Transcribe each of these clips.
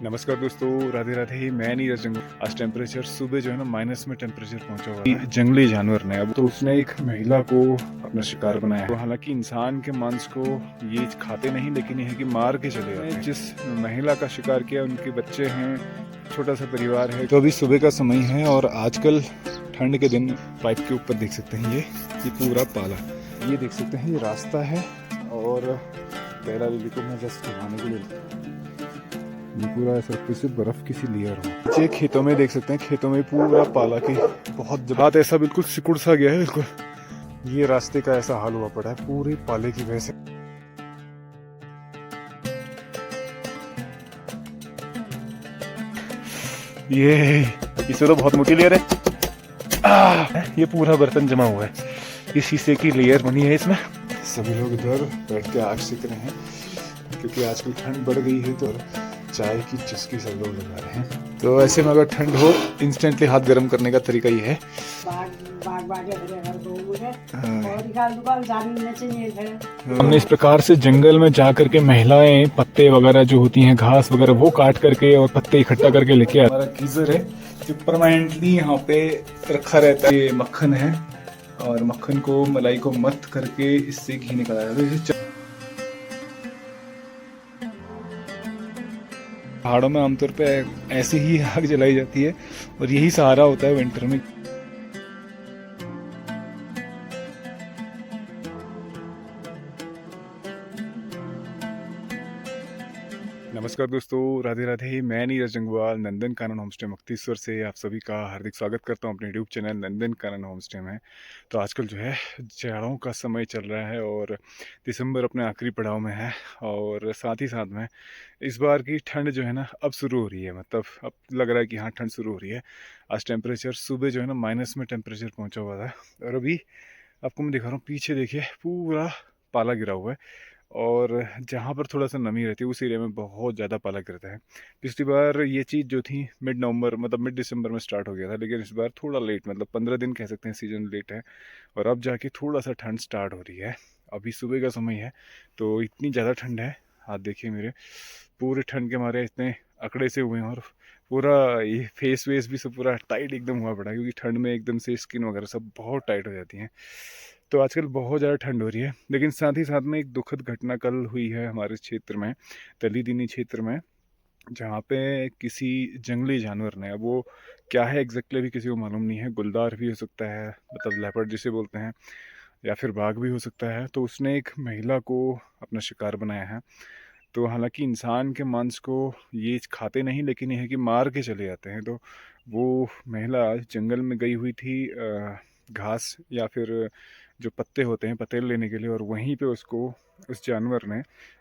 नमस्कार दोस्तों, राधे राधे। मैं नीरज जंगल। आज टेम्परेचर सुबह जो है ना माइनस में टेम्परेचर पहुंचा हुआ है। जंगली जानवर ने अब तो उसने एक महिला को अपना शिकार बनाया है। तो हालांकि इंसान के मांस को ये खाते नहीं, लेकिन ये है कि मार के चले जाते हैं। जिस महिला का शिकार किया उनके बच्चे हैं, छोटा सा परिवार है। तो अभी सुबह का समय है और आजकल ठंड के दिन पाइप के ऊपर देख सकते हैं ये पूरा पाला, ये देख सकते हैं, ये रास्ता है। और पहला लिली को मैं जस्ट दिखाने के लिए, ये पूरा ऐसा किसी बर्फ किसी लेयर हो। नीचे खेतों में देख सकते हैं, खेतों में पूरा पाला की बहुत हाथ ऐसा बिल्कुल सिकुड़ सा गया है बिल्कुल। ये रास्ते का ऐसा हाल हुआ पड़ा है पूरे पाले की वजह से। ये इसमें तो बहुत मोटी लेयर है। ये पूरा बर्तन जमा हुआ है, ये शीशे की लेयर बनी है इसमें। सभी लोग इधर बैठ के आग सेक रहे हैं क्योंकि आजकल ठंड बढ़ गई है, तो चाय की चुस्की सब लोग लगा रहे हैं। तो ऐसे में अगर ठंड हो, इंस्टेंटली हाथ गर्म करने का तरीका ये है। हमने इस प्रकार से जंगल में जा करके महिलाएं पत्ते वगैरह जो होती हैं, घास वगैरह, वो काट करके और पत्ते इकट्ठा करके लेके आए। हमारा गीजर है जो परमानेंटली यहाँ पे रखा रहता है। ये मक्खन है और मक्खन को, मलाई को मत करके इससे घी निकाला जाता है। पहाड़ों में आमतौर पे ऐसे ही आग जलाई जाती है और यही सहारा होता है विंटर में। नमस्कार दोस्तों, राधे राधे। मैं नीरज जंगवाल नंदन कानन होमस्टे मुक्तेश्वर से आप सभी का हार्दिक स्वागत करता हूं अपने YouTube channel Nandan Kanan homestay में। तो आजकल जो है जाड़ों का समय चल रहा है और दिसंबर अपने आखिरी पड़ाव में है। और साथ ही साथ में इस बार की ठंड जो है ना अब शुरू हो रही है, मतलब अब लग रहा है कि हाँ ठंड शुरू हो रही है। आज टेम्परेचर सुबह जो है ना माइनस में टेम्परेचर पहुँचा हुआ था और अभी आपको मैं दिखा रहा हूँ, पीछे देखिए पूरा पाला गिरा हुआ है। और जहाँ पर थोड़ा सा नमी रहती है उस एरिया में बहुत ज़्यादा पाला गिरता है। पिछली बार ये चीज़ जो थी मिड नवंबर, मतलब मिड दिसंबर में स्टार्ट हो गया था, लेकिन इस बार थोड़ा लेट, मतलब 15 दिन कह सकते हैं सीजन लेट है। और अब जाके थोड़ा सा ठंड स्टार्ट हो रही है। अभी सुबह का समय है तो इतनी ज़्यादा ठंड है, हाथ देखिए मेरे पूरे ठंड के मारे इतने अकड़े से हुए हैं। और पूरा ये फेस वेस भी सब पूरा टाइट एकदम हुआ पड़ा है क्योंकि ठंड में एकदम से स्किन वगैरह सब बहुत टाइट हो जाती हैं। तो आजकल बहुत ज़्यादा ठंड हो रही है। लेकिन साथ ही साथ में एक दुखद घटना कल हुई है हमारे क्षेत्र में, तलीदीनी क्षेत्र में, जहाँ पे किसी जंगली जानवर ने, अब वो क्या है एग्जैक्टली भी किसी को मालूम नहीं है, गुलदार भी हो सकता है, मतलब लेपर्ड जिसे बोलते हैं, या फिर बाघ भी हो सकता है। तो उसने एक महिला को अपना शिकार बनाया है। तो हालांकि इंसान के मांस को ये खाते नहीं, लेकिन ये है कि मार के चले जाते हैं। तो वो महिला जंगल में गई हुई थी घास या फिर जो पत्ते होते हैं पतेल लेने के लिए, और वहीं पे उसको उस जानवर ने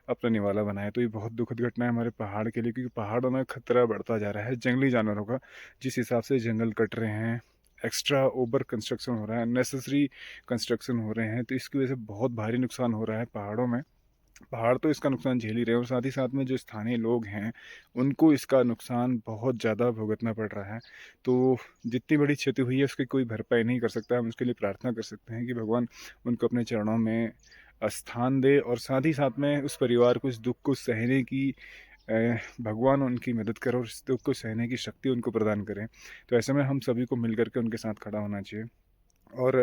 अपना निवाला बनाया। तो ये बहुत दुखद घटना है हमारे पहाड़ के लिए, क्योंकि पहाड़ों में खतरा बढ़ता जा रहा है जंगली जानवरों का। जिस हिसाब से जंगल कट रहे हैं, एक्स्ट्रा ओवर कंस्ट्रक्शन हो रहा है, अननेसेसरी कंस्ट्रक्शन हो रहे हैं, तो इसकी वजह से बहुत भारी नुकसान हो रहा है पहाड़ों में। पहाड़ तो इसका नुकसान झेल ही रहे हैं और साथ ही साथ में जो स्थानीय लोग हैं उनको इसका नुकसान बहुत ज़्यादा भुगतना पड़ रहा है। तो जितनी बड़ी क्षति हुई है उसकी कोई भरपाई नहीं कर सकता। हम उसके लिए प्रार्थना कर सकते हैं कि भगवान उनको अपने चरणों में स्थान दे, और साथ ही साथ में उस परिवार को इस दुख को सहने की भगवान उनकी मदद करे और इस दुख को सहने की शक्ति उनको प्रदान करें। तो ऐसे में हम सभी को मिल करके उनके साथ खड़ा होना चाहिए और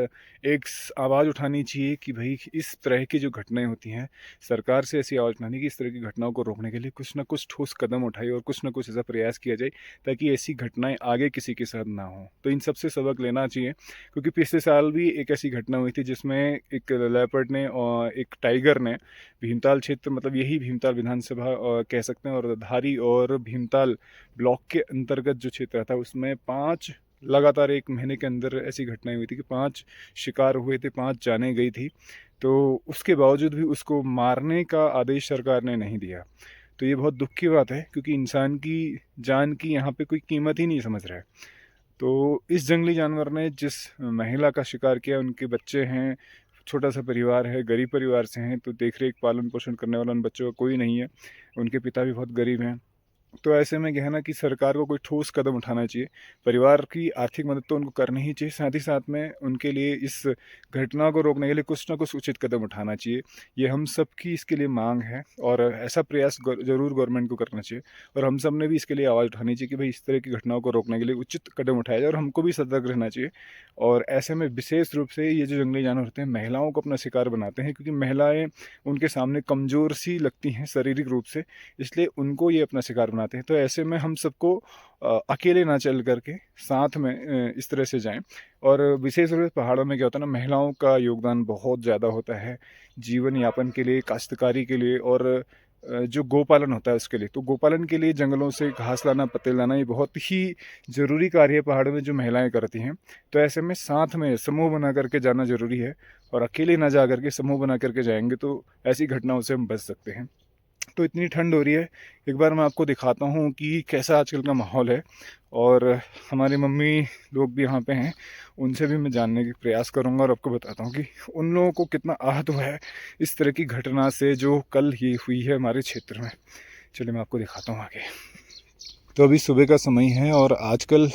एक आवाज़ उठानी चाहिए कि भाई इस तरह की जो घटनाएं होती हैं, सरकार से ऐसी आवाज़ उठानी कि इस तरह की घटनाओं को रोकने के लिए कुछ ना कुछ ठोस कदम उठाए और कुछ ना कुछ ऐसा प्रयास किया जाए ताकि ऐसी घटनाएं आगे किसी के साथ ना हो। तो इन सबसे सबक लेना चाहिए, क्योंकि पिछले साल भी एक ऐसी घटना हुई थी जिसमें एक लेपर्ड ने और एक टाइगर ने भीमताल क्षेत्र, मतलब यही भीमताल विधानसभा कह सकते हैं, और धारी और भीमताल ब्लॉक के अंतर्गत जो क्षेत्र था उसमें 5 लगातार एक महीने के अंदर ऐसी घटनाएं हुई थी कि 5 शिकार हुए थे, 5 जानें गई थी। तो उसके बावजूद भी उसको मारने का आदेश सरकार ने नहीं दिया। तो ये बहुत दुख की बात है, क्योंकि इंसान की जान की यहाँ पे कोई कीमत ही नहीं समझ रहा है। तो इस जंगली जानवर ने जिस महिला का शिकार किया, उनके बच्चे हैं, छोटा सा परिवार है, गरीब परिवार से हैं, तो देख रेख पालन पोषण करने वाला उन बच्चों का कोई नहीं है, उनके पिता भी बहुत गरीब हैं। तो ऐसे में क्या है ना कि सरकार को कोई ठोस कदम उठाना चाहिए। परिवार की आर्थिक मदद तो उनको करनी ही चाहिए, साथ ही साथ में उनके लिए इस घटना को रोकने के लिए कुछ ना कुछ उचित कदम उठाना चाहिए। ये हम सबकी इसके लिए माँग है और ऐसा प्रयास ज़रूर गवर्नमेंट को करना चाहिए और हम सब ने भी इसके लिए आवाज़ उठानी चाहिए कि भई इस तरह की घटनाओं को रोकने के लिए उचित कदम उठाया जाए और हमको भी सतर्क रहना चाहिए। और ऐसे में विशेष रूप से ये जो जंगली जानवर होते हैं, महिलाओं को अपना शिकार बनाते हैं क्योंकि महिलाएँ उनके सामने कमज़ोर-सी लगती हैं शारीरिक रूप से, इसलिए उनको ये अपना शिकार बनाते हैं। तो ऐसे में हम सबको अकेले ना चल कर के साथ में इस तरह से जाएँ और विशेष रूप से पहाड़ों में क्या होता है ना, महिलाओं का योगदान बहुत ज़्यादा होता है, जीवन यापन के लिए, काश्तकारी के लिए और जो गोपालन होता है उसके लिए। तो गोपालन के लिए जंगलों से घास लाना, पत्ते लाना ये बहुत ही ज़रूरी कार्य है पहाड़ों में जो महिलाएँ करती हैं। तो ऐसे में साथ में समूह बना कर के जाना ज़रूरी है और अकेले ना जा कर के समूह बना कर के जाएँगे तो ऐसी घटनाओं से हम बच सकते हैं। तो इतनी ठंड हो रही है, एक बार मैं आपको दिखाता हूँ कि कैसा आजकल का माहौल है और हमारी मम्मी लोग भी यहाँ पे हैं, उनसे भी मैं जानने की प्रयास करूँगा और आपको बताता हूँ कि उन लोगों को कितना आहत हुआ है इस तरह की घटना से जो कल ही हुई है हमारे क्षेत्र में। चलिए मैं आपको दिखाता हूँ आगे। तो अभी सुबह का समय है और आजकल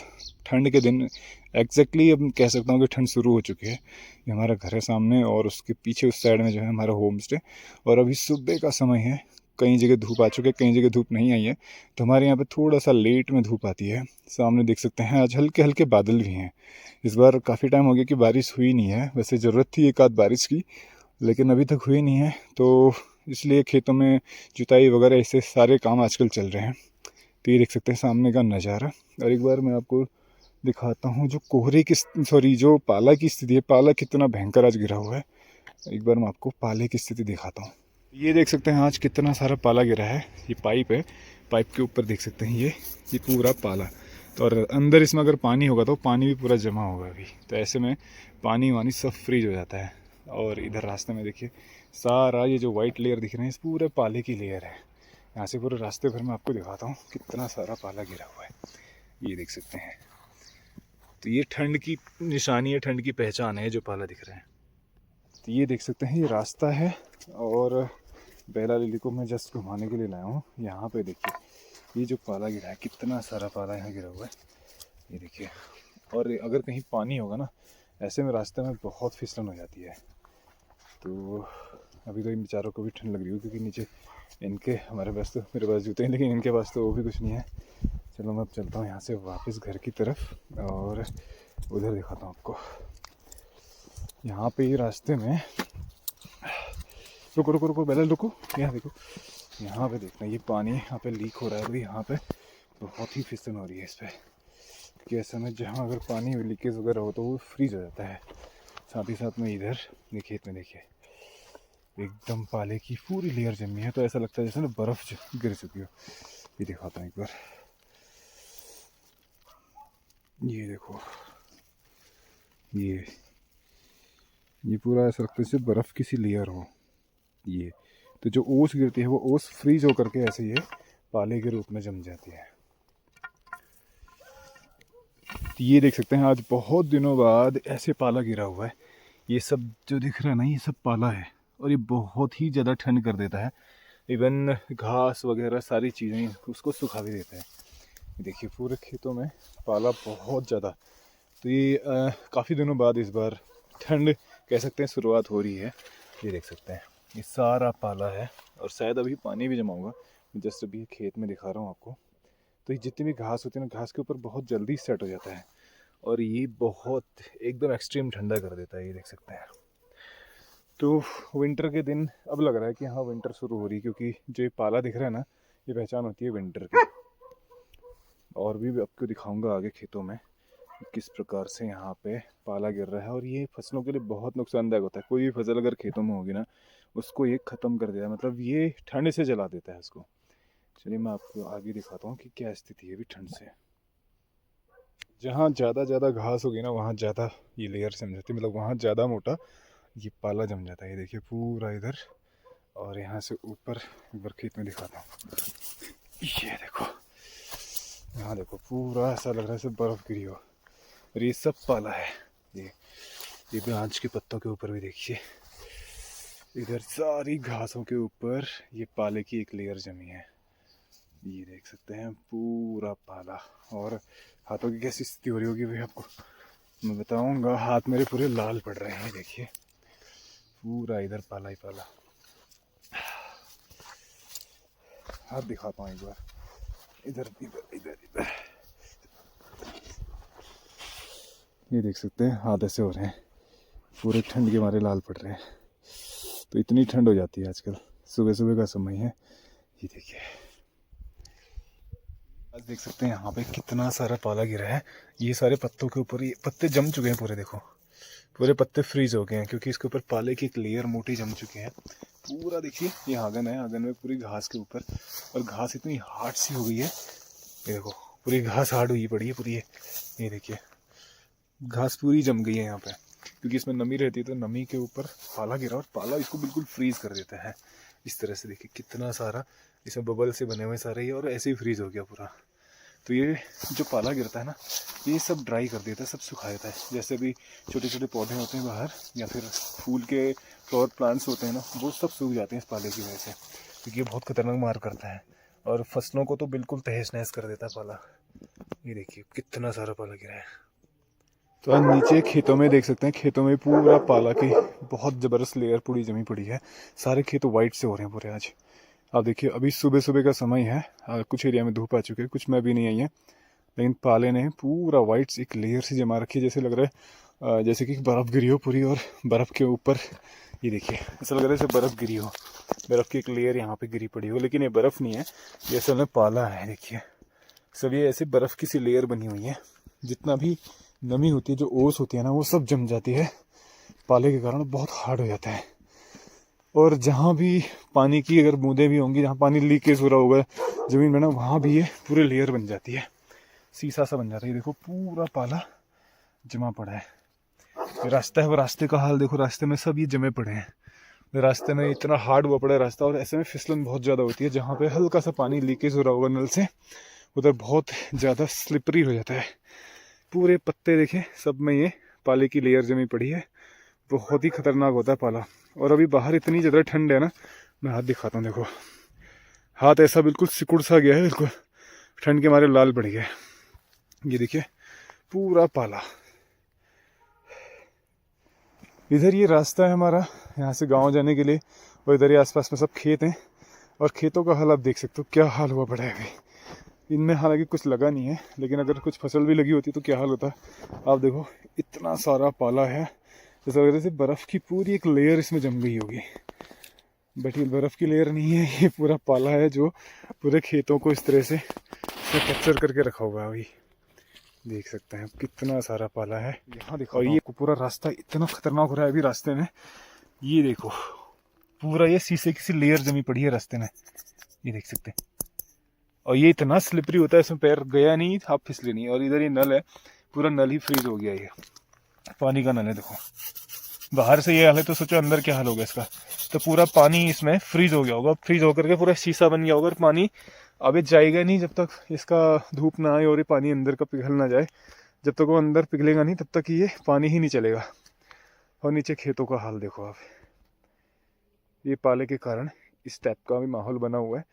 ठंड के दिन एग्जैक्टली अब कह सकता हूँ कि ठंड शुरू हो चुकी है। ये हमारा घर है सामने और उसके पीछे उस साइड में जो है हमारा होम स्टे और अभी सुबह का समय है। कई जगह धूप आ चुके हैं, कई जगह धूप नहीं आई है, तो हमारे यहाँ पे थोड़ा सा लेट में धूप आती है। सामने देख सकते हैं आज हल्के हल्के बादल भी हैं। इस बार काफ़ी टाइम हो गया कि बारिश हुई नहीं है, वैसे ज़रूरत थी एक आध बारिश की, लेकिन अभी तक हुई नहीं है। तो इसलिए खेतों में जुताई वगैरह ऐसे सारे काम आजकल चल रहे हैं। तो ये देख सकते हैं सामने का नज़ारा। और एक बार मैं आपको दिखाता हूँ जो कोहरे की सॉरी जो पाला की स्थिति है, पाला कितना भयंकर आज गिरा हुआ है। एक बार मैं आपको पाले की स्थिति दिखाता हूँ। ये देख सकते हैं आज कितना सारा पाला गिरा है। ये पाइप है, पाइप के ऊपर देख सकते हैं ये पूरा पाला। तो और अंदर इसमें अगर पानी होगा तो पानी भी पूरा जमा होगा अभी। तो ऐसे में पानी वानी सब फ्रीज हो जाता है। और इधर रास्ते में देखिए सारा ये जो वाइट लेयर दिख रहे हैं इस पूरे पाले की लेयर है। यहाँ से पूरे रास्ते भर मैं आपको दिखाता हूँ कितना सारा पाला गिरा हुआ है। ये देख सकते हैं। तो ये ठंड की निशानी है, ठंड की पहचान है जो पाला दिख रहा है। तो ये देख सकते हैं ये रास्ता है और बेला लिली को मैं जस्ट घुमाने के लिए लाया हूँ। यहाँ पे देखिए ये जो पाला गिरा है, कितना सारा पाला यहाँ गिरा हुआ है, ये देखिए। और अगर कहीं पानी होगा ना, ऐसे में रास्ते में बहुत फिसलन हो जाती है। तो अभी तो इन बेचारों को भी ठंड लग रही हो क्योंकि नीचे इनके, हमारे पास तो, मेरे पास जूते हैं लेकिन इनके पास तो वो भी कुछ नहीं है। चलो मैं अब चलता हूँ यहाँ से वापस घर की तरफ और उधर दिखाता हूँ आपको। यहाँ पे ये रास्ते में, रुको रुको रुको पहले रुको, यहाँ देखो, यहाँ पे देखना ये पानी यहाँ पे लीक हो रहा है। अभी यहाँ पे बहुत ही फिसलन हो रही है इस पर, क्योंकि ऐसे में जहाँ अगर पानी लीकेज वगैरह हो तो वो फ्रीज हो जाता है। साथ ही साथ में इधर ये खेत में देखिए एकदम पाले की पूरी लेयर जमी है, तो ऐसा लगता है जैसे ना बर्फ़ गिर चुकी हो। ये दिखाता हूँ एक बार, ये देखो ये पूरा ऐसा लगता है जैसे बर्फ़ की सी लेयर हो। ये तो जो ओस गिरती है वो ओस फ्रीज होकर के ऐसे ये पाले के रूप में जम जाती है। तो ये देख सकते हैं आज बहुत दिनों बाद ऐसे पाला गिरा हुआ है। ये सब जो दिख रहा है ना, ये सब पाला है और ये बहुत ही ज़्यादा ठंड कर देता है। इवन घास वगैरह सारी चीज़ें उसको सुखा भी देता है। देखिए पूरे खेतों में पाला बहुत ज़्यादा। तो ये काफ़ी दिनों बाद इस बार ठंड कह सकते हैं शुरुआत हो रही है। ये देख सकते हैं ये सारा पाला है और शायद अभी पानी भी जमा होगा। जस्ट अभी खेत में दिखा रहा हूँ आपको। तो ये जितनी भी घास होती है ना, घास के ऊपर बहुत जल्दी सेट हो जाता है और ये बहुत एकदम एक्सट्रीम ठंडा कर देता है। ये देख सकते हैं। तो विंटर के दिन अब लग रहा है कि हाँ विंटर शुरू हो रही है, क्योंकि जो ये पाला दिख रहा है ना, ये पहचान होती है विंटर की। और भी आपको दिखाऊंगा आगे खेतों में किस प्रकार से यहाँ पे पाला गिर रहा है। और ये फसलों के लिए बहुत नुकसानदायक होता है। कोई भी फसल अगर खेतों में होगी ना, उसको ये ख़त्म कर देता है, मतलब ये ठंड से जला देता है उसको। चलिए मैं आपको आगे दिखाता हूँ कि क्या स्थिति है अभी ठंड से। जहाँ ज़्यादा घास होगी ना, वहाँ ज़्यादा ये लेयर जम जाती है, मतलब वहाँ ज़्यादा मोटा ये पाला जम जाता है। ये देखिए पूरा इधर, और यहाँ से ऊपर एक बार खेत में दिखाता हूँ। ये देखो, यहाँ देखो पूरा ऐसा लग रहा है जैसे बर्फ़ गिरी हो। और ये सब पाला है। ये ब्रांच के पत्तों के ऊपर भी देखिए, इधर सारी घासों के ऊपर ये पाले की एक लेयर जमी है। ये देख सकते हैं पूरा पाला। और हाथों की कैसी स्थिति हो रही होगी भाई आपको मैं बताऊंगा। हाथ मेरे पूरे लाल पड़ रहे हैं, देखिए पूरा इधर पाला ही पाला। हाथ दिखाता हूँ एक बार, इधर इधर इधर इधर। ये देख सकते हैं हाथ ऐसे हो रहे हैं, पूरे ठंड के मारे लाल पड़ रहे हैं। तो इतनी ठंड हो जाती है आजकल, सुबह सुबह का समय है। ये देखिए, आज देख सकते हैं यहाँ पे कितना सारा पाला गिरा है। ये सारे पत्तों के ऊपर ये पत्ते जम चुके हैं पूरे, देखो पूरे पत्ते फ्रीज हो गए हैं क्योंकि इसके ऊपर पाले की एक लेयर मोटी जम चुके हैं पूरा। देखिए ये आंगन है, आंगन में पूरी घास के ऊपर, और घास इतनी हार्ड सी हो गई है। ये देखो पूरी घास हार्ड हुई पड़ी है पूरी। ये देखिए घास पूरी जम गई है यहाँ पे, क्योंकि इसमें नमी रहती है तो नमी के ऊपर पाला गिरा और पाला इसको बिल्कुल फ्रीज कर देता है। इस तरह से देखिए कितना सारा इसमें बबल से बने हुए सारे, ये और ऐसे ही फ्रीज हो गया पूरा। तो ये जो पाला गिरता है ना, ये सब ड्राई कर देता है, सब सुखा देता है। जैसे भी छोटे छोटे पौधे होते हैं बाहर, या फिर फूल के फ्लावर प्लांट्स होते हैं ना, वो सब सूख जाते हैं इस पाले की वजह से, क्योंकि ये बहुत खतरनाक मार करता है और फसलों को तो बिल्कुल तहस नहस कर देता है पाला। ये देखिए कितना सारा पाला गिरा है। तो आज नीचे खेतों में देख सकते हैं, खेतों में पूरा पाला की बहुत ज़बरदस्त लेयर पूरी जमी पड़ी है। सारे खेत वाइट से हो रहे हैं पूरे आज। आप देखिए अभी सुबह सुबह का समय है, कुछ एरिया में धूप आ चुके हैं, कुछ में भी नहीं आई है, लेकिन पाले ने पूरा वाइट एक लेयर से जमा रखी है। जैसे लग रहा है जैसे कि बर्फ़ गिरी हो पूरी, और बर्फ़ के ऊपर ये देखिए ऐसा लग रहा है जैसे बर्फ़ गिरी हो, बर्फ़ की एक लेयर यहाँ पे गिरी पड़ी हो, लेकिन ये बर्फ़ नहीं है, ये असल में पाला है। देखिए सब ये ऐसे बर्फ़ की सी लेयर बनी हुई है। जितना भी नमी होती है, जो ओस होती है ना, वो सब जम जाती है पाले के कारण, बहुत हार्ड हो जाता है। और जहाँ भी पानी की अगर बूंदें भी होंगी, जहाँ पानी लीकेज हो रहा होगा ज़मीन में ना, वहाँ भी ये पूरे लेयर बन जाती है, सीसा सा बन जाता है। देखो पूरा पाला जमा पड़ा है। रास्ता है, वो रास्ते का हाल देखो, रास्ते में सब ये जमे पड़े हैं। रास्ते में इतना हार्ड हुआ पड़ा है रास्ता, और ऐसे में फिसलन बहुत ज़्यादा होती है। जहाँ पे हल्का सा पानी लीकेज हो रहा होगा नल से, उधर बहुत ज़्यादा स्लिपरी हो जाता है। पूरे पत्ते देखें सब में ये पाले की लेयर जमी पड़ी है। बहुत ही खतरनाक होता है पाला। और अभी बाहर इतनी ज़्यादा ठंड है ना, मैं हाथ दिखाता हूँ, देखो हाथ ऐसा बिल्कुल सिकुड़ सा गया है, बिल्कुल ठंड के मारे लाल पड़ गया। ये देखिए पूरा पाला। इधर ये रास्ता है हमारा यहाँ से गांव जाने के लिए, और इधर ही आसपास में सब खेत हैं, और खेतों का हाल आप देख सकते हो क्या हाल हुआ पड़ा है अभी। इनमें हालांकि कुछ लगा नहीं है, लेकिन अगर कुछ फसल भी लगी होती तो क्या हाल होता। आप देखो इतना सारा पाला है, जैसा लग रहा है बर्फ़ की पूरी एक लेयर इसमें जम गई होगी, बट ये बर्फ़ की लेयर नहीं है, ये पूरा पाला है जो पूरे खेतों को इस तरह से कैप्चर करके रखा हुआ है। अभी देख सकते हैं कितना सारा पाला है यहाँ, देखो। और ये पूरा रास्ता इतना खतरनाक हो रहा है अभी रास्ते में, ये देखो पूरा ये शीशे की सी लेयर जमी पड़ी है रास्ते में, ये देख सकते हैं। और ये इतना स्लिपरी होता है, इसमें पैर गया नहीं, आप फिसले नहीं। और इधर ये नल है, पूरा नल ही फ्रीज हो गया, ये पानी का नल है। देखो बाहर से ये हाल है, तो सोचो अंदर क्या हाल होगा इसका। तो पूरा पानी इसमें फ्रीज हो गया होगा, फ्रीज होकर के पूरा शीशा बन गया होगा, और पानी अभी जाएगा नहीं जब तक इसका धूप ना आए और ये पानी अंदर का पिघल ना जाए। जब तक वो अंदर पिघलेगा नहीं तब तक ये पानी ही नहीं चलेगा। और नीचे खेतों का हाल देखो आप, ये पाले के कारण इस टाइप का भी माहौल बना हुआ है,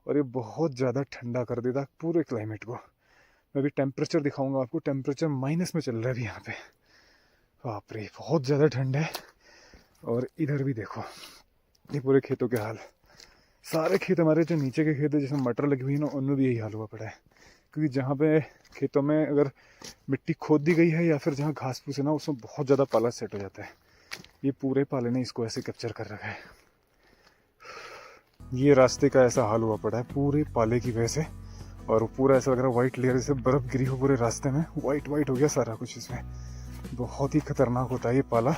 और ये बहुत ज़्यादा ठंडा कर देता पूरे क्लाइमेट को। मैं अभी टेम्परेचर दिखाऊंगा आपको, टेम्परेचर माइनस में चल रहा है अभी यहाँ पे। बाप रे बहुत ज़्यादा ठंड है। और इधर भी देखो ये पूरे खेतों के हाल, सारे खेत हमारे जो नीचे के खेत है जिसमें मटर लगी हुई है ना, उनमें भी यही हाल हुआ पड़ा है। क्योंकि जहाँ पे खेतों में अगर मिट्टी खोद दी गई है या फिर जहाँ घास फूस है ना, उसमें बहुत ज़्यादा पाला सेट हो जाता है। ये पूरे पाले ने इसको ऐसे कैप्चर कर रखा है। ये रास्ते का ऐसा हाल हुआ पड़ा है पूरे पाले की वजह से, और पूरा ऐसा लग रहा है वाइट लेयर जैसे बर्फ़ गिरी हो पूरे रास्ते में, वाइट वाइट हो गया सारा कुछ इसमें। बहुत ही खतरनाक होता है ये पाला,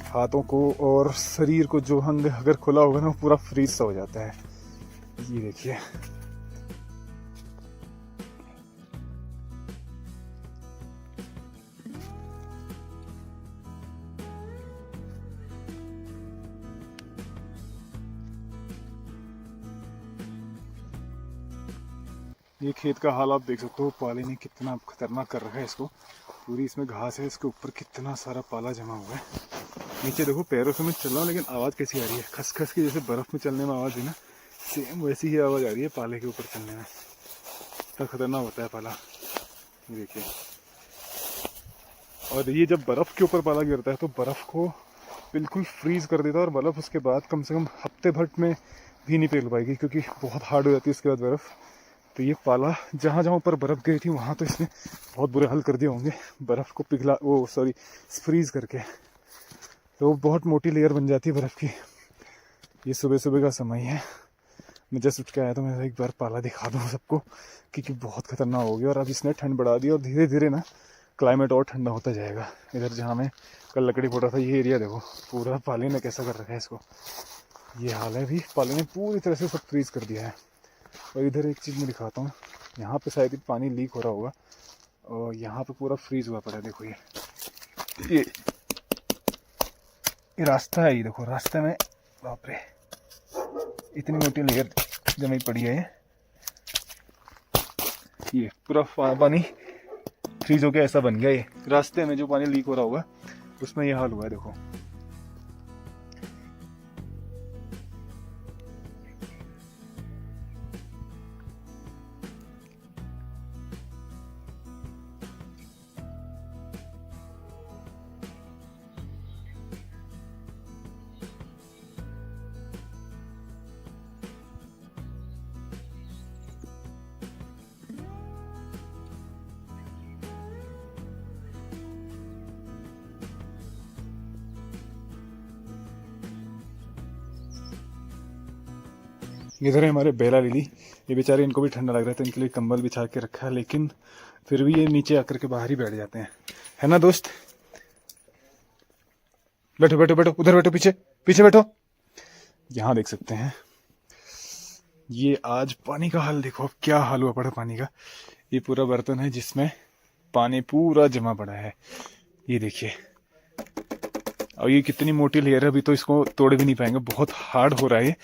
हाथों को और शरीर को जो अंग अगर खुला होगा ना, वो पूरा फ्रीज सा हो जाता है। ये देखिए ये खेत का हाल आप देख सकते हो, पाले ने कितना खतरनाक कर रखा है इसको। पूरी इसमें घास है, इसके ऊपर कितना सारा पाला जमा हुआ है। नीचे देखो पैरों से मैं चल रहा हूँ, लेकिन आवाज़ कैसी आ रही है, खस खस की, जैसे बर्फ़ में चलने में आवाज़ है ना, सेम वैसी ही आवाज़ आ रही है पाले के ऊपर चलने में। कितना खतरनाक होता है पाला, ये देखिए। और ये जब बर्फ़ के ऊपर पाला गिरता है तो बर्फ़ को बिल्कुल फ्रीज कर देता है, और बर्फ़ उसके बाद कम से कम हफ्ते भर में भी नहीं पिघल पाएगी, क्योंकि बहुत हार्ड हो जाती है उसके बाद बर्फ़। तो ये पाला जहाँ जहाँ ऊपर बर्फ़ गिरी थी वहाँ तो इसने बहुत बुरे हाल कर दिए होंगे बर्फ़ को पिघला, वो सॉरी फ्रीज़ करके। तो बहुत मोटी लेयर बन जाती है बर्फ़ की। ये सुबह सुबह का समय है, मैं जस्ट उठ के आया तो मैं एक बार पाला दिखा दूँ सबको, क्योंकि बहुत खतरनाक हो गया। और अब इसने ठंड बढ़ा दी और धीरे धीरे ना क्लाइमेट और ठंडा होता जाएगा। इधर जहाँ मैं कल लकड़ी फोड़ रहा था, ये एरिया देखो पूरा पाले ने कैसा कर रखा है इसको। ये हाल है, भी पाले ने पूरी तरह से सब फ्रीज कर दिया है। और इधर एक चीज़ मैं दिखाता हूँ, यहाँ पे शायद पानी लीक हो रहा होगा, और यहाँ पे पूरा फ्रीज हुआ पड़ा है। देखो ये रास्ता है, ये देखो रास्ते में बाप रे इतनी मोटी लेयर जमी पड़ी है। ये पूरा पानी फ्रीज होके ऐसा बन गया। ये रास्ते में जो पानी लीक हो रहा होगा उसमें ये हाल हुआ है, देखो। इधर है हमारे बेला लिली, ये बेचारे, इनको भी ठंडा लग रहा था, इनके लिए कंबल बिछा के रखा है, लेकिन फिर भी ये नीचे आकर के बाहर ही बैठ जाते हैं, है ना दोस्त। बैठो बैठो बैठो, उधर बैठो, पीछे पीछे बैठो। यहाँ देख सकते हैं ये आज पानी का हाल देखो, अब क्या हाल हुआ पड़ा पानी का। ये पूरा बर्तन है जिसमें पानी पूरा जमा पड़ा है, ये देखिए। और ये कितनी मोटी लेयर है, अभी तो इसको तोड़ भी नहीं पाएंगे, बहुत हार्ड हो रहा है।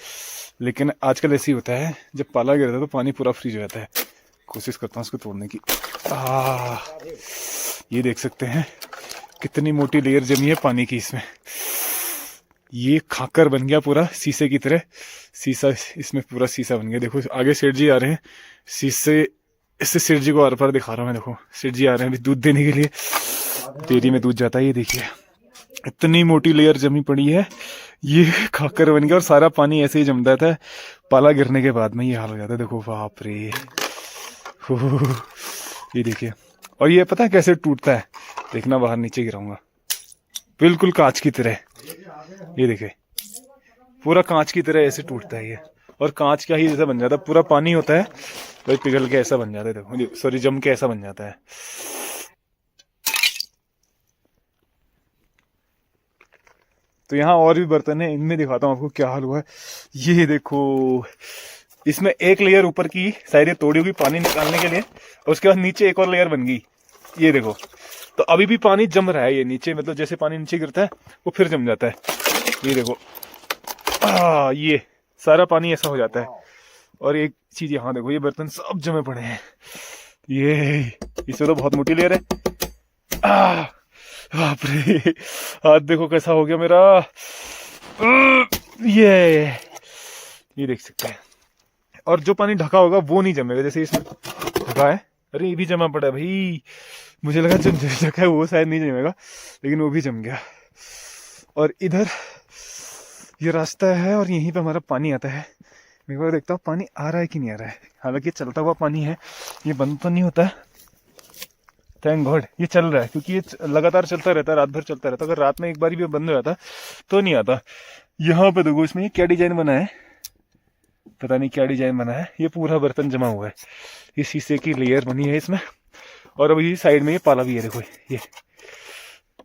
लेकिन आजकल ऐसे ही होता है, जब पाला गिरता है तो पानी पूरा फ्रीज हो जाता है। कोशिश करता हूँ इसको तोड़ने की। ये देख सकते हैं कितनी मोटी लेयर जमी है पानी की इसमें। ये खाकर बन गया पूरा शीशे की तरह, शीशा, इसमें पूरा शीशा बन गया। देखो आगे सेठ जी आ रहे हैं, शीशे इससे सेठ जी को आर पार दिखा रहा हूँ मैं। देखो सेठ जी आ रहे हैं अभी दूध देने के लिए, डेयरी में दूध जाता है। ये देखिए इतनी मोटी लेयर जमी पड़ी है, ये खाकर बन गया। और सारा पानी ऐसे ही जम जाता है पाला गिरने के बाद में, ये हाल हो जाता है। देखो बाप रे, ये देखिए। और ये पता है कैसे टूटता है, देखना, बाहर नीचे गिराऊंगा, बिल्कुल कांच की तरह। ये देखिए पूरा कांच की तरह ऐसे टूटता है ये, और कांच का ही जैसा बन जाता है। पूरा पानी होता है भाई, पिघल के ऐसा बन जाता है। देखो सॉरी, जम के ऐसा बन जाता है। तो यहाँ और भी बर्तन है, इनमें दिखाता हूँ आपको क्या हाल हुआ है। ये देखो इसमें एक लेयर ऊपर की शायद ये तोड़ी होगी पानी निकालने के लिए, और उसके बाद नीचे एक और लेयर बन गई। ये देखो, तो अभी भी पानी जम रहा है ये नीचे, मतलब जैसे पानी नीचे गिरता है वो फिर जम जाता है। ये देखो ये सारा पानी ऐसा हो जाता है। और एक चीज यहाँ देखो, ये बर्तन सब जमे पड़े हैं। ये इसमें तो बहुत मोटी लेयर है। बाप रे, हाथ देखो कैसा हो गया मेरा। ये देख सकते हैं। और जो पानी ढका होगा वो नहीं जमेगा, जैसे इसमें ढका है। अरे ये भी जमा पड़ा है भाई, मुझे लगा जो ढका है वो शायद नहीं जमेगा, लेकिन वो भी जम गया। और इधर ये रास्ता है और यहीं पे हमारा पानी आता है। मैं एक बार देखता हूँ पानी आ रहा है कि नहीं आ रहा है। हालांकि चलता हुआ पानी है, ये बंद तो नहीं होता है, थैंक गॉड ये चल रहा है, क्योंकि ये लगातार चलता रहता है, रात भर चलता रहता है। अगर रात में एक बार भी बंद हो जाता तो नहीं आता। यहाँ पे देखो इसमें क्या डिजाइन बना है, पता नहीं क्या डिजाइन बना है। ये पूरा बर्तन जमा हुआ है, ये शीशे की लेयर बनी है इसमें। और अभी साइड में ये पाला भी है, देखो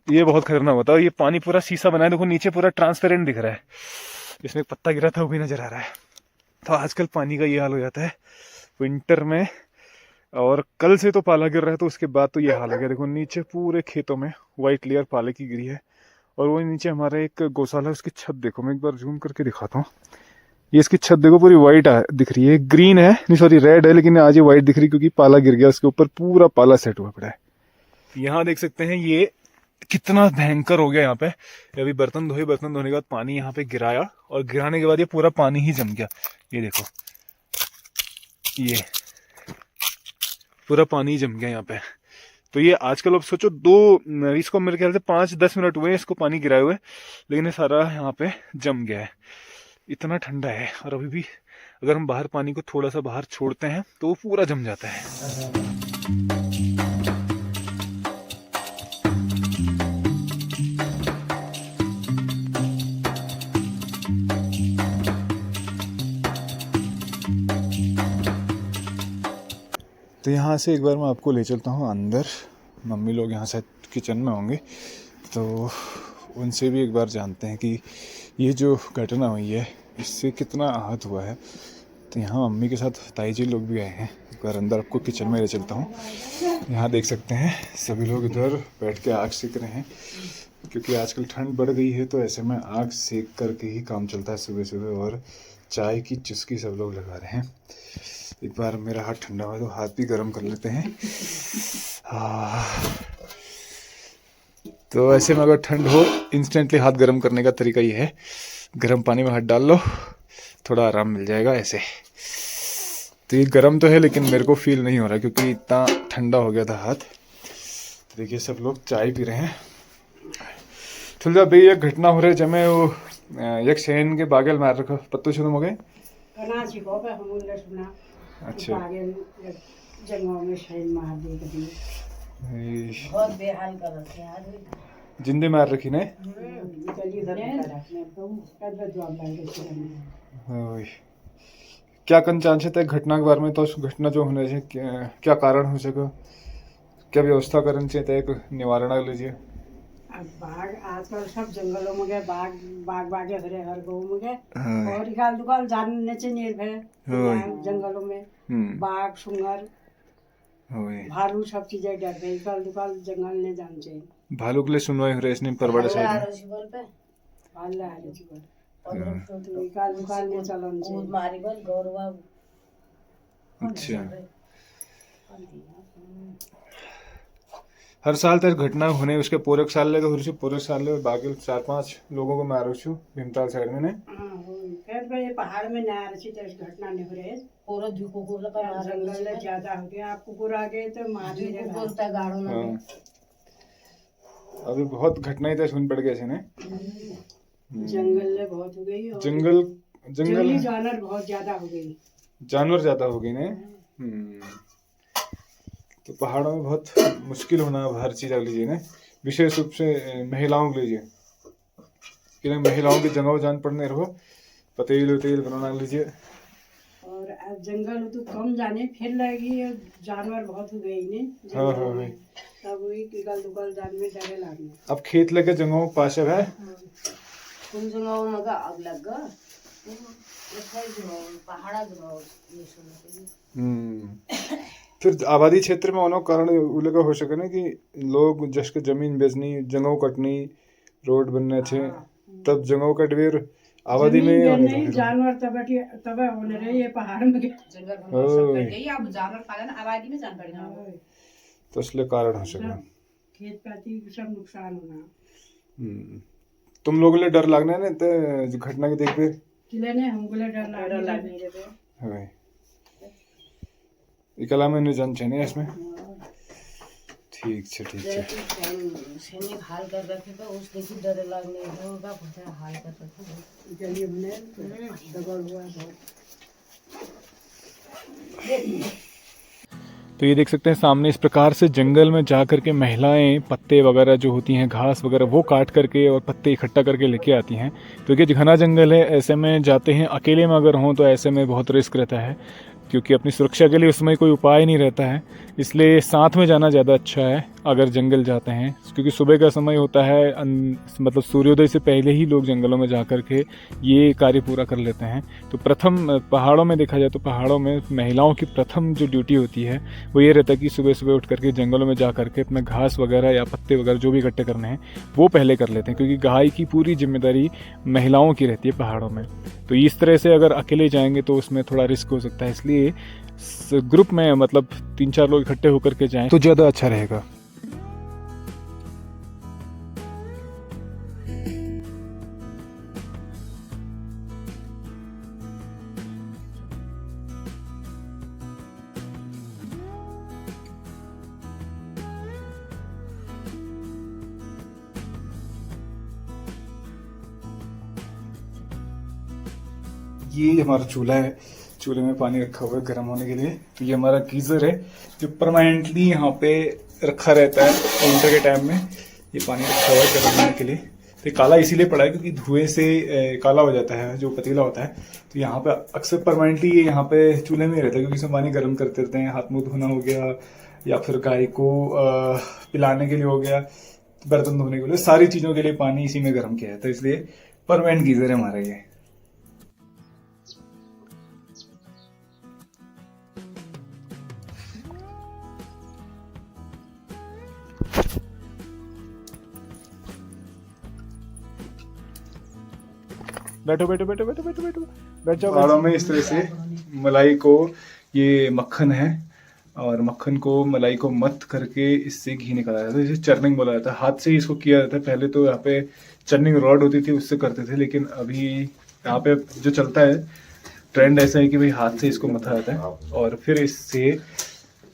ये बहुत खतरनाक होता है। ये पानी पूरा शीशा बना है, देखो नीचे पूरा ट्रांसपेरेंट दिख रहा है। इसमें पत्ता गिरा था वो भी नजर आ रहा है। तो आजकल पानी का ये हाल हो जाता है विंटर में। और कल से तो पाला गिर रहा है, तो उसके बाद तो ये हाल है। देखो नीचे पूरे खेतों में व्हाइट लेयर पाले की गिरी है। और वो नीचे हमारा एक गौशाला है, उसकी छत देखो, मैं एक बार जूम करके दिखाता हूँ। ये इसकी छत देखो पूरी व्हाइट दिख रही है, ग्रीन है नहीं सॉरी रेड है, लेकिन आज ये व्हाइट दिख रही है क्योंकि पाला गिर गया उसके ऊपर, पूरा पाला सेट हुआ पड़ा है। यहाँ देख सकते हैं ये कितना भयंकर हो गया यहाँ पे। अभी बर्तन धोने के बाद पानी यहाँ पे गिराया, और गिराने के बाद ये पूरा पानी ही जम गया। ये देखो पूरा पानी जम गया यहाँ पे। तो ये आजकल अब सोचो इसको मेरे ख्याल से 5-10 मिनट हुए इसको पानी गिराए हुए, लेकिन ये सारा यहाँ पे जम गया है। इतना ठंडा है, और अभी भी अगर हम बाहर पानी को थोड़ा सा बाहर छोड़ते हैं तो वो पूरा जम जाता है। तो यहाँ से एक बार मैं आपको ले चलता हूँ अंदर। मम्मी लोग यहाँ से किचन में होंगे, तो उनसे भी एक बार जानते हैं कि ये जो घटना हुई है इससे कितना आहत हुआ है। तो यहाँ मम्मी के साथ ताई जी लोग भी आए हैं। एक बार अंदर आपको किचन में ले चलता हूँ। यहाँ देख सकते हैं सभी लोग इधर बैठ के आग सेक रहे हैं, क्योंकि आजकल ठंड बढ़ गई है, तो ऐसे में आग सेक करके ही काम चलता है सुबह सुबह। और चाय की चुस्की सब लोग लगा रहे हैं। एक बार मेरा हाथ ठंडा हुआ तो हाथ भी गर्म कर लेते हैं। तो ऐसे में अगर ठंड हो, इंस्टेंटली हाथ गर्म करने का तरीका ये है, गर्म पानी में हाथ डाल लो, थोड़ा आराम मिल जाएगा ऐसे। तो ये गर्म तो है, लेकिन मेरे को फील नहीं हो रहा क्योंकि इतना ठंडा हो गया था हाथ। तो देखिए सब लोग चाय पी रहे हैं। थोड़ा भाई एक घटना हो रही है जब मैं वो एक शहन के बागल मार रखो पत्तो शुरू हो गए। अच्छा, जंगलों में शहन मार दे कभी बहुत बेहाल कर रखे हैं। जिंदे मार रखी ने। क्या कन चांस है घटना के बारे में? तो उस घटना जो होने से क्या कारण हो सके, क्या व्यवस्था करनी चाहिए, एक निवारण लीजिए। बाघ आजकल सब जंगलों में गए, बाघ हरे हर गाँव में गए, और इकाल दुकाल जानने से निर्भय जंगलों में बाघ सुंगर भालू सब चीजें डर गई। इकाल दुकाल जंगल ने जान चाहिए। भालू के लिए सुनवाई हो रही है इसने परवाड़ा साइड में। इकाल दुकाल ने चलन अच्छा, हर साल तक घटना होने उसके पूरे साल लेगा पूरे साल ले बाकी 4-5 लोगों को मारो छु भीमताल साइड में ने। फिर भाई पहाड़ में ना रही तो घटना नहीं हो रही, पूरा कुकुर का जंगल ज्यादा हो गया। आप कुकुर आ गए तो मार नहीं बोलता गाड़ो में। अभी बहुत घटनाएं तो सुन पड़ गए थे ने। जंगल बहुत हो गई, जंगल जानवर बहुत ज्यादा हो गई, जानवर ज्यादा हो गई ने। तो पहाड़ों में बहुत मुश्किल होना हर चीज लग लीजिए ना, विशेष रूप से महिलाओं को लीजिए कि महिलाओं की जगह जान पड़ने रहो, पतेल बनाना लीजिए। और अब जंगल तो कम जाने फिर लगी, जानवर बहुत हो गई ने। हाँ तब वही किगल दुगल जानवर डरे लगने। अब खेत लगे जगहों पास है उन जगहों में का आग लग गया, पहाड़ा फिर आबादी क्षेत्र में होना कारण उलगा हो सके ना कि लोग जस के जमीन बेचनी, जगहों कटनी, रोड बनने अच्छे, तब जगहों कट वेर आबादी में नहीं जानवर तब होने रहे ये पहाड़ में जंगल यही आप जानवर पालन आबादी में जान पड़ेगा, तो इसलिए कारण हो सके खेत पाती सब नुकसान होना। तुम लोगों ले डर लगना है तो घटना के देख पे किले ने हमको ले डर लगने देते इकला में नहीं जान चाहिए इसमें। ठीक है सैनिक हाल कर रखे तो उस देखी डर लगने होगा, बहुत हाल कर रखे चलिए बने डबल हुआ बहुत। तो ये देख सकते हैं सामने इस प्रकार से जंगल में जा करके महिलाएं पत्ते वगैरह जो होती हैं, घास वगैरह वो काट करके और पत्ते इकट्ठा करके लेके आती हैं, क्योंकि घना जंगल है। ऐसे में जाते हैं अकेले में अगर हों तो ऐसे में बहुत रिस्क रहता है, क्योंकि अपनी सुरक्षा के लिए उसमें कोई उपाय नहीं रहता है। इसलिए साथ में जाना ज़्यादा अच्छा है अगर जंगल जाते हैं, क्योंकि सुबह का समय होता है, मतलब सूर्योदय से पहले ही लोग जंगलों में जा कर के ये कार्य पूरा कर लेते हैं। तो प्रथम पहाड़ों में देखा जाए तो पहाड़ों में महिलाओं की प्रथम जो ड्यूटी होती है वो ये रहता है कि सुबह सुबह उठ करके जंगलों में जा करके अपना घास वगैरह या पत्ते वगैरह जो भी इकट्ठे करने हैं वो पहले कर लेते हैं, क्योंकि गहाई की पूरी जिम्मेदारी महिलाओं की रहती है पहाड़ों में। तो इस तरह से अगर अकेले जाएंगे तो उसमें थोड़ा रिस्क हो सकता है, इसलिए ग्रुप में मतलब 3-4 लोग इकट्ठे होकर के जाएं तो ज़्यादा अच्छा रहेगा। ये हमारा चूल्हा है, चूल्हे में पानी रखा हुआ है गर्म होने के लिए। तो ये हमारा गीज़र है जो परमानेंटली यहाँ पे रखा रहता है विंटर के टाइम में। ये पानी रखा हुआ है गर्म होने के लिए। तो ये काला इसीलिए पड़ा है क्योंकि धुएं से काला हो जाता है जो पतीला होता है। तो यहाँ पे अक्सर परमानेंटली ये यहाँ पे चूल्हे में ही रहता है क्योंकि इसमें पानी गर्म करते रहते हैं। हाथ मुँह धोना हो गया या फिर गाय को पिलाने के लिए हो गया, बर्तन धोने के लिए, सारी चीज़ों के लिए पानी इसी में गर्म किया है। तो इसलिए परमानेंट गीज़र है हमारा ये। बैठो बैठो बैठो बैठो बैठो बैठो बैठ जाओ। पहाड़ों में इस तरह से मलाई को, ये मक्खन है और मक्खन को मलाई को मत करके इससे घी निकाला जाता है। इसे चर्निंग बोला जाता है। हाथ से ही इसको किया जाता है। पहले तो यहाँ पे चर्निंग रॉड होती थी उससे करते थे, लेकिन अभी यहाँ पे जो चलता है ट्रेंड ऐसा है कि भाई हाथ से इसको मथा जाता है और फिर इससे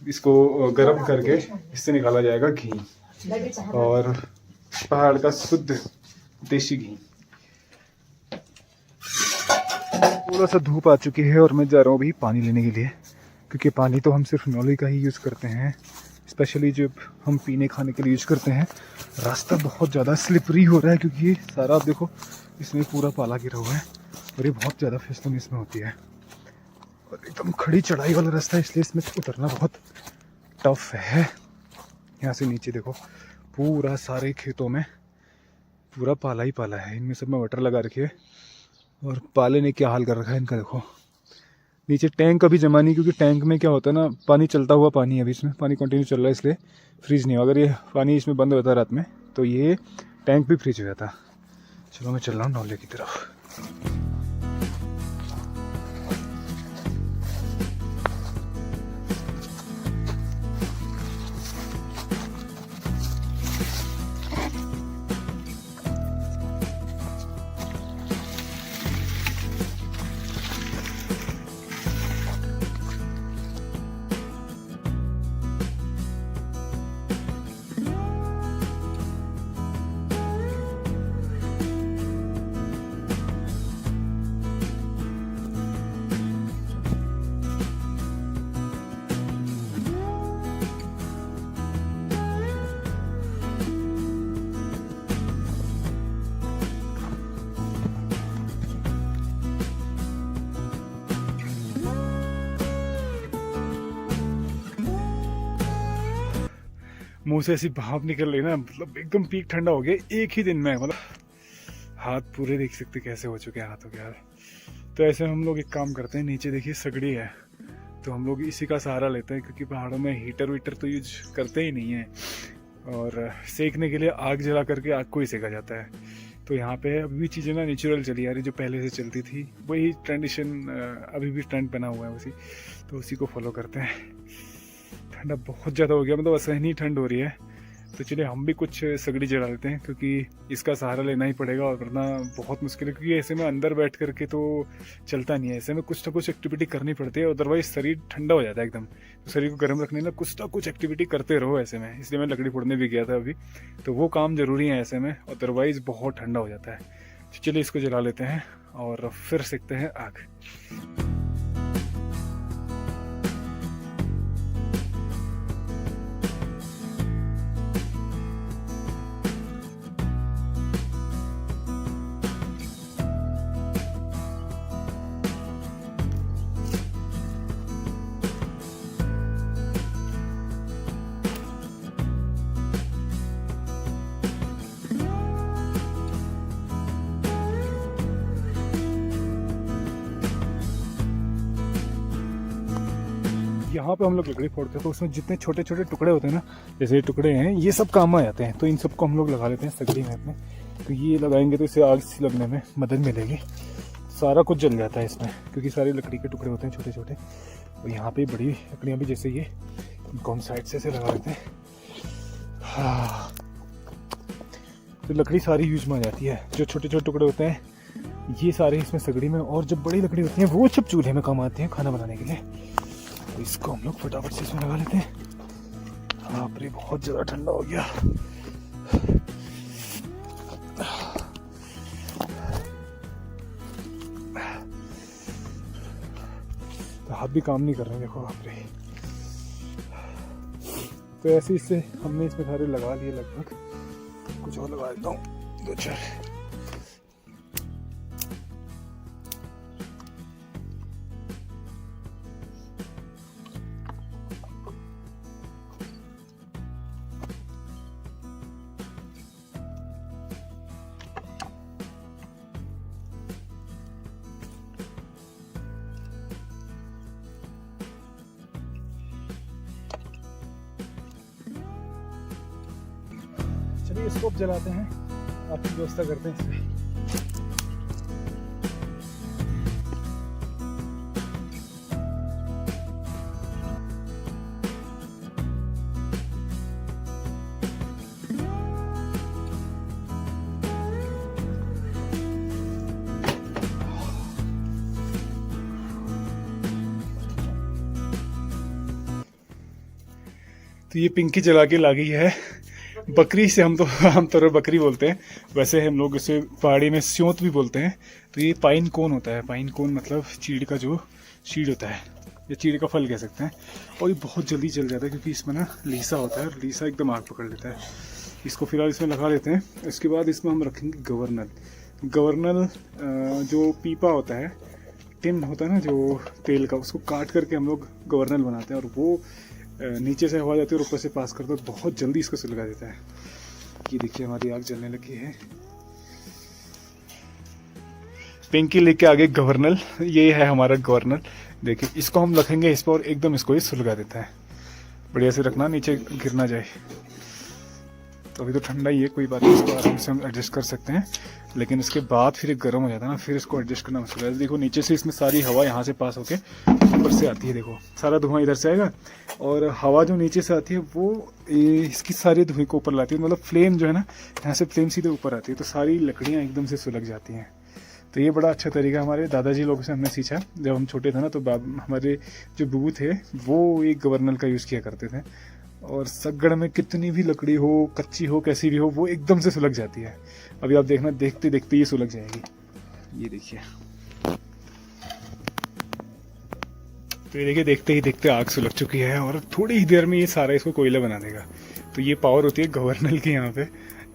इसको गर्म करके इससे निकाला जाएगा घी, और पहाड़ का शुद्ध देसी घी। थोड़ा सा धूप आ चुकी है और मैं जा रहा हूँ अभी पानी लेने के लिए, क्योंकि पानी तो हम सिर्फ नॉली का ही यूज़ करते हैं, स्पेशली जब हम पीने खाने के लिए यूज़ करते हैं। रास्ता बहुत ज़्यादा स्लिपरी हो रहा है क्योंकि सारा आप देखो इसमें पूरा पाला गिरा हुआ है और ये बहुत ज़्यादा फिसलन इसमें होती है और एकदम खड़ी चढ़ाई वाला रास्ता है, इसलिए इसमें उतरना बहुत टफ है। यहाँ से नीचे देखो पूरा सारे खेतों में पूरा पाला ही पाला है। इनमें सब में मटर लगा रखी है और पाले ने क्या हाल कर रखा है इनका। देखो नीचे टैंक अभी जमा नहीं, क्योंकि टैंक में क्या होता है ना, पानी चलता हुआ पानी है अभी इसमें, पानी कंटिन्यू चल रहा है इसलिए फ्रीज नहीं हो। अगर ये पानी इसमें बंद होता रात में तो ये टैंक भी फ्रीज हो जाता। चलो मैं चल रहा हूँ नौले की तरफ। मुंह से ऐसी भाप निकल रही ना, मतलब एकदम पीक ठंडा हो गया एक ही दिन में। मतलब हाथ पूरे देख सकते कैसे हो चुके हैं हाथों के हाल। तो ऐसे हम लोग एक काम करते हैं, नीचे देखिए सगड़ी है तो हम लोग इसी का सहारा लेते हैं, क्योंकि पहाड़ों में हीटर वीटर तो यूज करते ही नहीं है और सेकने के लिए आग जला करके आग को ही सेका जाता है। तो यहाँ पे अभी भी चीज़ें ना नेचुरल चली आ रही, जो पहले से चलती थी वही ट्रेडिशन अभी भी ट्रेंड बना हुआ है उसी, तो उसी को फॉलो करते हैं। ठंडा बहुत ज़्यादा हो गया, मतलब असहनीय ठंड हो रही है। तो चलिए हम भी कुछ सगड़ी जला लेते हैं, क्योंकि इसका सहारा लेना ही पड़ेगा और वरना बहुत मुश्किल है, क्योंकि ऐसे में अंदर बैठ करके तो चलता नहीं है। ऐसे में कुछ ना कुछ एक्टिविटी करनी पड़ती है, अदरवाइज शरीर ठंडा हो जाता है एकदम। तो शरीर को गर्म रखने में कुछ ना कुछ एक्टिविटी करते रहो ऐसे में। इसलिए मैं लकड़ी फोड़ने भी गया था अभी, तो वो काम ज़रूरी है ऐसे में, अदरवाइज बहुत ठंडा हो जाता है। तो चलिए इसको जला लेते हैं और फिर सेकते हैं आग। यहाँ पे हम लोग लकड़ी फोड़ते हैं तो उसमें जितने छोटे छोटे टुकड़े होते हैं ना, जैसे ये टुकड़े हैं, ये सब काम आ जाते हैं। तो इन सबको हम लोग लगा लेते हैं सगड़ी में अपने। तो ये लगाएंगे तो इससे आग से लगने में मदद मिलेगी। सारा कुछ जल जाता है इसमें, क्योंकि सारे लकड़ी के टुकड़े होते हैं छोटे छोटे। और यहाँ पे बड़ी लकड़ियाँ भी, जैसे ये, इनको हम साइड से लगा लेते हैं। हाँ, तो लकड़ी सारी यूज में आ जाती है। जो छोटे छोटे टुकड़े होते हैं ये सारे इसमें सगड़ी में, और जब बड़ी लकड़ी होती है वो सब चूल्हे में काम आती हैं खाना बनाने के लिए। तो इसको हम लोग फटाफट से इसमें लगा लेते हैं। हाँ पर बहुत ज़्यादा ठंडा हो गया। भी काम नहीं कर रहे हैं, देखो बाप रे। तो ऐसे इससे हमने इसमें सारे लगा लिए लगभग, कुछ और लगा देता हूँ 2-4। चलिए स्कोप जलाते हैं, आपकी व्यवस्था करते हैं इसमें। तो ये पिंकी जला के ला गई है बकरी से, हम तो आमतौर पर बकरी बोलते हैं, वैसे हम लोग इसे पहाड़ी में स्योंत भी बोलते हैं। तो ये पाइन कोन होता है, पाइन कोन मतलब चीड़ का जो शीड होता है, या चीड़ का फल कह सकते हैं। और ये बहुत जल्दी जल जाता है क्योंकि इसमें ना लीसा होता है, और लीसा एकदम आग पकड़ लेता है। इसको फिलहाल इसमें लगा लेते हैं। इसके बाद इसमें हम रखेंगे गवर्नल। गवर्नल जो पीपा होता है, टिन होता है ना जो तेल का, उसको काट करके हम लोग गवर्नल बनाते हैं, और वो नीचे से हवा जाती है और ऊपर से पास करता है, बहुत जल्दी इसको सुलगा देता है। ये देखिए हमारी आग जलने लगी है। पिंकी लेके आगे गवर्नल, ये है हमारा गवर्नल। देखिए इसको हम रखेंगे इस पर और एकदम इसको ये सुलगा देता है। बढ़िया से रखना, नीचे गिर ना जाए। तो अभी तो ठंडा ही है, कोई बात नहीं, इसको आराम से हम एडजस्ट कर सकते हैं। लेकिन इसके बाद फिर गर्म हो जाता है ना, फिर इसको एडजस्ट करना मुश्किल है। देखो नीचे से इसमें सारी हवा यहाँ से पास होके ऊपर से आती है, देखो सारा धुआं इधर से आएगा, और हवा जो नीचे से आती है वो इसकी सारी धुएं को ऊपर लाती है। मतलब फ्लेम जो है ना, यहाँ से फ्लेम सीधे ऊपर आती है, तो सारी लकड़ियाँ एकदम से सुलग जाती हैं। तो ये बड़ा अच्छा तरीका हमारे दादाजी लोगों से हमने सीखा। जब हम छोटे थे ना, तो हमारे जो बूबू थे वो एक गवर्नल का यूज़ किया करते थे, और सगड़ में कितनी भी लकड़ी हो, कच्ची हो, कैसी भी हो, वो एकदम से सुलग जाती है। अभी आप देखना, देखते देखते ये सुलग जाएगी। ये देखिए, तो ये देखिए देखते ही देखते आग सुलग चुकी है, और थोड़ी ही देर में ये सारा इसको कोयला बना देगा। तो ये पावर होती है गवर्नल की यहाँ पे।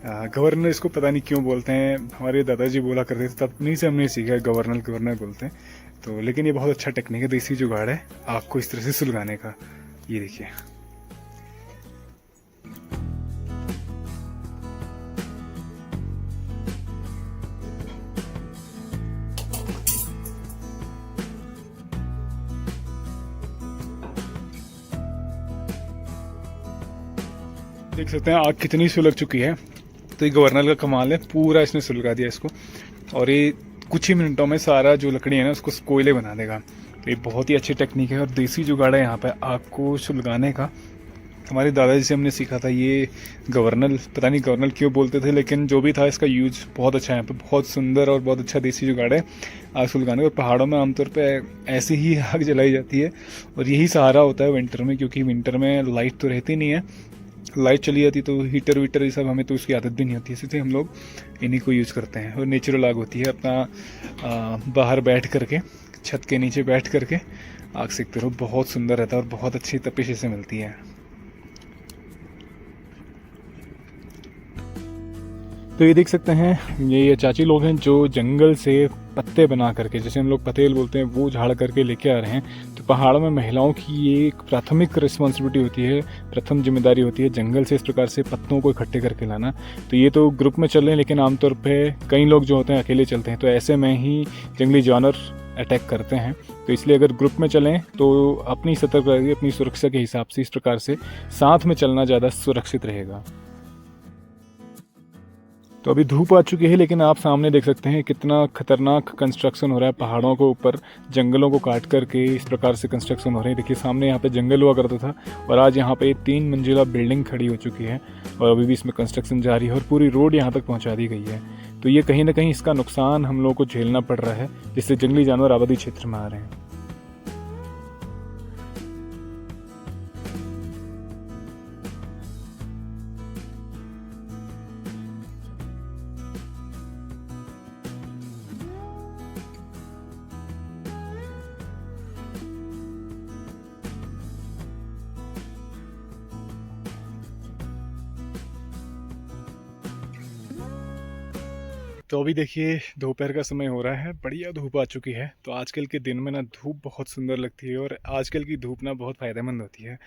गवर्नर इसको पता नहीं क्यों बोलते हैं, हमारे दादाजी बोला करते थे, तब नहीं से हमने सीखा गवर्नल गवर्नर बोलते हैं। तो लेकिन ये बहुत अच्छा टेक्निक है, देसी जुगाड़ है आग को इस तरह से सुलगाने का। ये देखिए, देख सकते हैं आग कितनी सुलग चुकी है। तो ये गवर्नर का कमाल है, पूरा इसने सुलगा दिया इसको, और ये कुछ ही मिनटों में सारा जो लकड़ी है ना उसको कोयले बना देगा। तो ये बहुत ही अच्छी टेक्निक है और देसी जुगाड़ है यहाँ पे आग को सुलगाने का। हमारे दादाजी से हमने सीखा था ये गवर्नल, पता नहीं गवर्नल क्यों बोलते थे, लेकिन जो भी था इसका यूज बहुत अच्छा है यहाँ पे, बहुत सुंदर और बहुत अच्छा देसी जुगाड़ है आग सुलगाने। और पहाड़ों में आमतौर पे ऐसी ही आग जलाई जाती है, और यही सहारा होता है विंटर में, क्योंकि विंटर में लाइट तो रहती नहीं है, लाइट चली जाती तो हीटर वीटर ये सब हमें तो उसकी आदत भी नहीं होती, इसलिए हम लोग इन्हीं को यूज़ करते हैं। और नेचुरल आग होती है, अपना बाहर बैठ करके, छत के नीचे बैठ करके आग सेकते रहो, बहुत सुंदर रहता है और बहुत अच्छी तपिश इसे मिलती है। तो ये देख सकते हैं, ये चाची लोग हैं जो जंगल से पत्ते बना करके, जैसे हम लोग पतेल बोलते हैं, वो झाड़ करके लेके आ रहे हैं। तो पहाड़ों में महिलाओं की ये एक प्राथमिक रिस्पॉन्सिबिलिटी होती है, प्रथम जिम्मेदारी होती है जंगल से इस प्रकार से पत्तों को इकट्ठे करके लाना। तो ये तो ग्रुप में चल रहे हैं, लेकिन आमतौर पे कई लोग जो होते हैं अकेले चलते हैं, तो ऐसे में ही जंगली जानवर अटैक करते हैं। तो इसलिए अगर ग्रुप में चलें तो अपनी सतर्कता, अपनी सुरक्षा के हिसाब से इस प्रकार से साथ में चलना ज़्यादा सुरक्षित रहेगा। तो अभी धूप आ चुकी है, लेकिन आप सामने देख सकते हैं कितना खतरनाक कंस्ट्रक्शन हो रहा है पहाड़ों के ऊपर, जंगलों को काट करके इस प्रकार से कंस्ट्रक्शन हो रहे हैं। देखिए सामने यहाँ पे जंगल हुआ करता था, और आज यहाँ पे 3 मंजिला बिल्डिंग खड़ी हो चुकी है, और अभी भी इसमें कंस्ट्रक्शन जारी है, और पूरी रोड यहाँ तक पहुँचा दी गई है। तो ये कहीं ना कहीं इसका नुकसान हम लोगों को झेलना पड़ रहा है, जिससे जंगली जानवर आबादी क्षेत्र में आ रहे हैं। तो अभी देखिए दोपहर का समय हो रहा है, बढ़िया धूप आ चुकी है। तो आजकल के दिन में ना धूप बहुत सुंदर लगती है और आजकल की धूप ना बहुत फ़ायदेमंद होती है,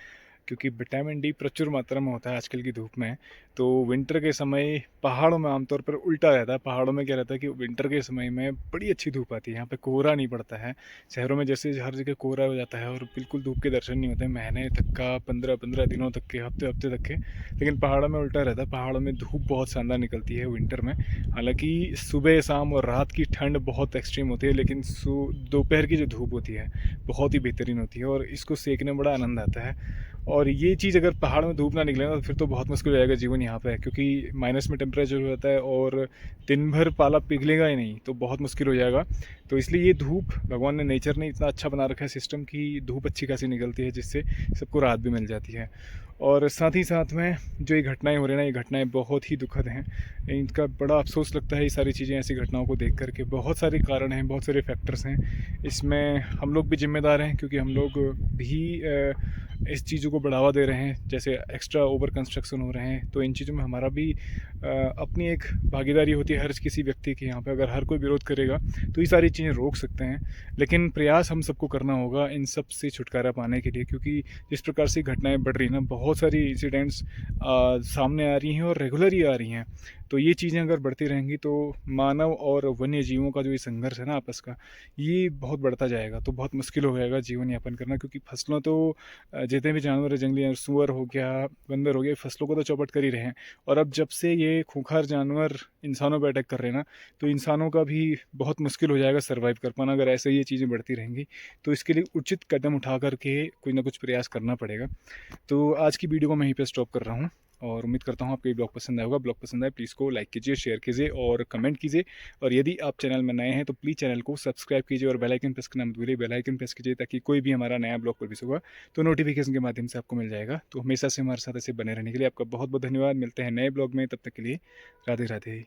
क्योंकि विटामिन डी प्रचुर मात्रा में होता है आजकल की धूप में। तो विंटर के समय पहाड़ों में आमतौर पर उल्टा रहता है। पहाड़ों में क्या रहता है कि विंटर के समय में बड़ी अच्छी धूप आती है, यहाँ पे कोहरा नहीं पड़ता है। शहरों में जैसे हर जगह कोहरा हो जाता है और बिल्कुल धूप के दर्शन नहीं होते महीने तक का, 15-15 दिनों तक के, हफ्ते-हफ्ते तक के। लेकिन पहाड़ों में उल्टा रहता है, पहाड़ों में धूप बहुत शानदार निकलती है विंटर में। हालाँकि सुबह, शाम और रात की ठंड बहुत एक्सट्रीम होती है, लेकिन दोपहर की जो धूप होती है, बहुत ही बेहतरीन होती है और इसको सेकने में बड़ा आनंद आता है। और ये चीज़ अगर पहाड़ में धूप ना निकले ना तो फिर तो बहुत मुश्किल हो जाएगा जीवन यहाँ पे, क्योंकि माइनस में टेम्परेचर हो जाता है और दिन भर पाला पिघलेगा ही नहीं, तो बहुत मुश्किल हो जाएगा। तो इसलिए ये धूप भगवान ने, नेचर ने इतना अच्छा बना रखा है सिस्टम कि धूप अच्छी खासी निकलती है, जिससे सबको राहत भी मिल जाती है। और साथ ही साथ में जो ये घटनाएँ हो रही हैं ना, ये घटनाएँ बहुत ही दुखद हैं। इनका बड़ा अफ़सोस लगता है ये सारी चीज़ें, ऐसी घटनाओं को देख कर के। बहुत सारे कारण हैं, बहुत सारे फैक्टर्स हैं। इसमें हम लोग भी ज़िम्मेदार हैं, क्योंकि हम लोग भी इस चीज़ों को बढ़ावा दे रहे हैं। जैसे एक्स्ट्रा ओवर कंस्ट्रक्शन हो रहे हैं, तो इन चीज़ों में हमारा भी अपनी एक भागीदारी होती है हर किसी व्यक्ति की। यहाँ पे अगर हर कोई विरोध करेगा तो ये सारी चीज़ें रोक सकते हैं। लेकिन प्रयास हम सबको करना होगा इन सब से छुटकारा पाने के लिए, क्योंकि जिस प्रकार से घटनाएँ बढ़ रही हैं ना, बहुत सारी इंसिडेंट्स सामने आ रही हैं और रेगुलर ही आ रही हैं। तो ये चीज़ें अगर बढ़ती रहेंगी तो मानव और वन्य जीवों का जो ये संघर्ष है ना आपस का, ये बहुत बढ़ता जाएगा। तो बहुत मुश्किल हो जाएगा जीवन यापन करना, क्योंकि फसलों तो जितने भी जानवर हैं, जंगली जानवर, सूअर हो गया, बंदर हो गया, फसलों को तो चौपट कर ही रहे हैं। और अब जब से ये खूंखार जानवर इंसानों पे अटैक कर रहे हैं ना, तो इंसानों का भी बहुत मुश्किल हो जाएगा सर्वाइव कर पाना, अगर ऐसे ही ये चीज़ें बढ़ती रहेंगी। तो इसके लिए उचित कदम उठा कर के कोई ना कुछ प्रयास करना पड़ेगा। तो आज की वीडियो को मैं यहीं पे स्टॉप कर रहा हूँ और उम्मीद करता हूँ आपको ये ब्लॉग पसंद आएगा। ब्लॉग पसंद आए प्लीज़ को लाइक कीजिए, शेयर कीजिए और कमेंट कीजिए। और यदि आप चैनल में नए हैं तो प्लीज़ चैनल को सब्सक्राइब कीजिए और बेल आइकन प्रेस करना मत भूलिए। बेल आइकन प्रेस कीजिए ताकि कोई भी हमारा नया ब्लॉग पब्लिश होगा तो नोटिफिकेशन के माध्यम से आपको मिल जाएगा। तो हमेशा से हमारे साथ ऐसे बने रहने के लिए आपका बहुत बहुत धन्यवाद। मिलते हैं नए ब्लॉग में, तब तक के लिए राधे राधे।